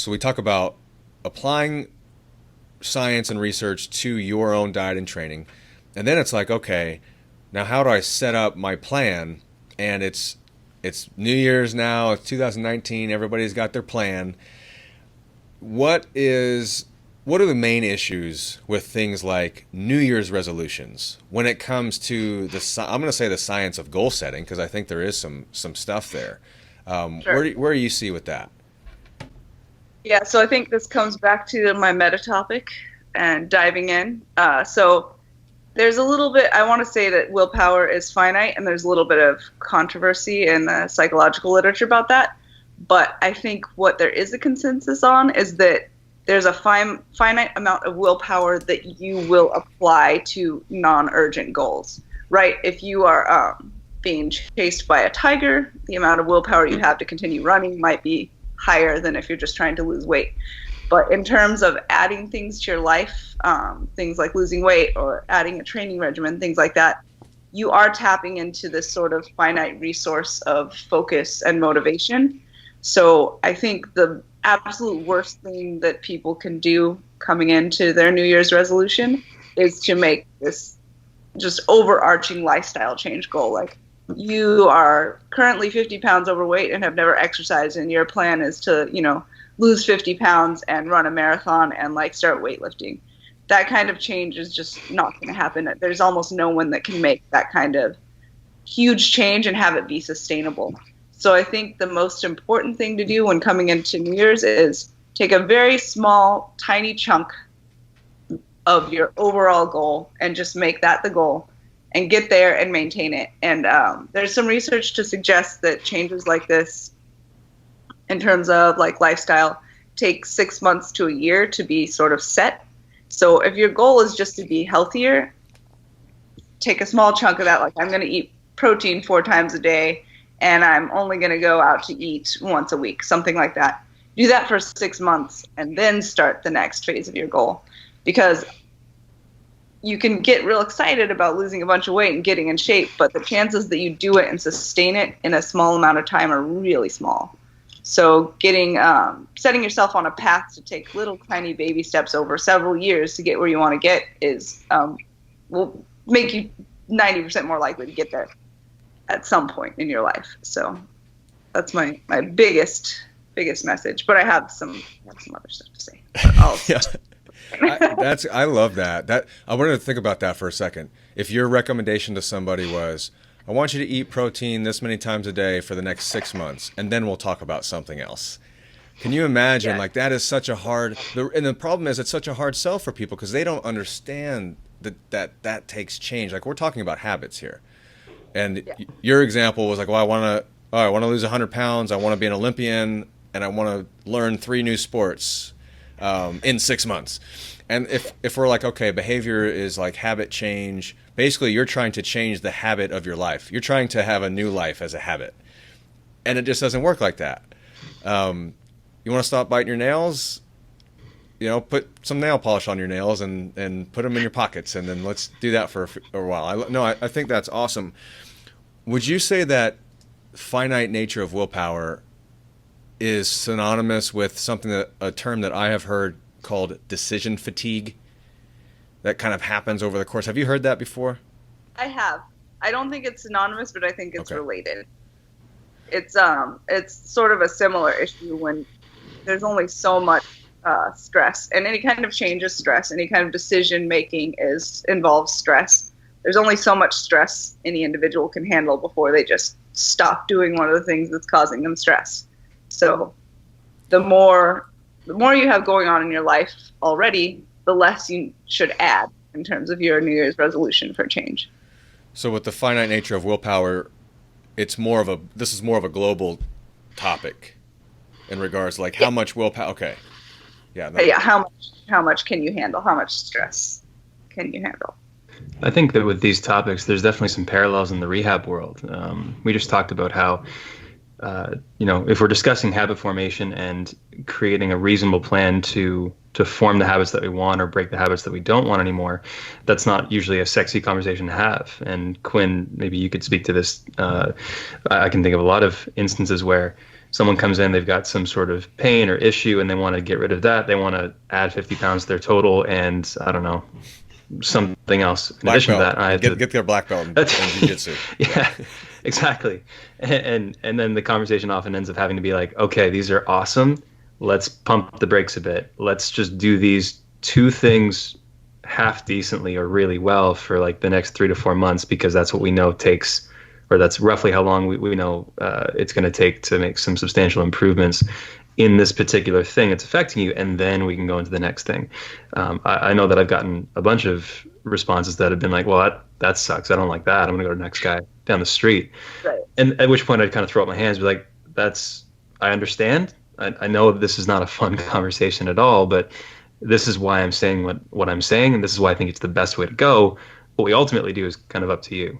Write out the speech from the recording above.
So we talk about applying science and research to your own diet and training. And then it's like, okay, now how do I set up my plan? And it's New Year's now, it's 2019, everybody's got their plan. What are the main issues with things like New Year's resolutions when it comes to I'm going to say the science of goal setting, because I think there is some stuff there. Sure. Where do you see with that? Yeah, so I think this comes back to my meta topic and diving in. So there's a little bit, I want to say that willpower is finite, and there's a little bit of controversy in the psychological literature about that. But I think what there is a consensus on is that there's a finite amount of willpower that you will apply to non-urgent goals, right? If you are being chased by a tiger, the amount of willpower you have to continue running might be higher than if you're just trying to lose weight. But in terms of adding things to your life, things like losing weight or adding a training regimen, things like that, you are tapping into this sort of finite resource of focus and motivation. So I think the absolute worst thing that people can do coming into their New Year's resolution is to make this just overarching lifestyle change goal. Like, you are currently 50 pounds overweight and have never exercised, and your plan is to, lose 50 pounds and run a marathon and start weightlifting. That kind of change is just not going to happen. There's almost no one that can make that kind of huge change and have it be sustainable. So I think the most important thing to do when coming into New Year's is take a very small, tiny chunk of your overall goal and just make that the goal and get there and maintain it. And there's some research to suggest that changes like this in terms of lifestyle take 6 months to a year to be sort of set. So if your goal is just to be healthier, take a small chunk of that. I'm going to eat protein 4 times a day, and I'm only going to go out to eat once a week, something like that. Do that for 6 months and then start the next phase of your goal. Because you can get real excited about losing a bunch of weight and getting in shape, but the chances that you do it and sustain it in a small amount of time are really small. So setting yourself on a path to take little tiny baby steps over several years to get where you want to get will make you 90% more likely to get there at some point in your life. So that's my biggest message. But I have some other stuff to say. Yeah. I love that. I wanted to think about that for a second. If your recommendation to somebody was, I want you to eat protein this many times a day for the next 6 months, and then we'll talk about something else. Can you imagine? Yeah. That is such a hard, and the problem is it's such a hard sell for people because they don't understand that takes change. We're talking about habits here. And your example was well, I want to lose 100 pounds. I want to be an Olympian, and I want to learn 3 new sports in 6 months. And if we're okay, behavior is habit change. Basically, you're trying to change the habit of your life. You're trying to have a new life as a habit. And it just doesn't work like that. You want to stop biting your nails? Put some nail polish on your nails and put them in your pockets, and then let's do that for a while. I think that's awesome. Would you say that finite nature of willpower is synonymous with a term that I have heard called decision fatigue that kind of happens over the course? Have you heard that before? I have. I don't think it's synonymous, but I think it's related. It's sort of a similar issue when there's only so much stress, and any kind of change is stress. Any kind of decision making involves stress. There's only so much stress any individual can handle before they just stop doing one of the things that's causing them stress. So the more you have going on in your life already, the less you should add in terms of your New Year's resolution for change. So with the finite nature of willpower, this is more of a global topic in regards to how much willpower. Okay. Yeah. How much can you handle? How much stress can you handle? I think that with these topics, there's definitely some parallels in the rehab world. We just talked about how, if we're discussing habit formation and creating a reasonable plan to form the habits that we want or break the habits that we don't want anymore, that's not usually a sexy conversation to have. And Quinn, maybe you could speak to this. I can think of a lot of instances where someone comes in, they've got some sort of pain or issue, and they want to get rid of that. They want to add 50 pounds to their total, and I don't know, something else. In addition to that, I get their black belt in jiu-jitsu. Yeah, exactly. And then the conversation often ends up having to be like, okay, these are awesome. Let's pump the brakes a bit. Let's just do these two things half decently or really well for like the next 3 to 4 months, because that's what we know takes, or that's roughly how long we know it's going to take to make some substantial improvements in this particular thing that's affecting you, and then we can go into the next thing. I know that I've gotten a bunch of responses that have been like, well, that sucks. I don't like that. I'm going to go to the next guy down the street. Right. And at which point I'd kind of throw up my hands and be like, I understand. I know this is not a fun conversation at all, but this is why I'm saying what I'm saying, and this is why I think it's the best way to go. What we ultimately do is kind of up to you.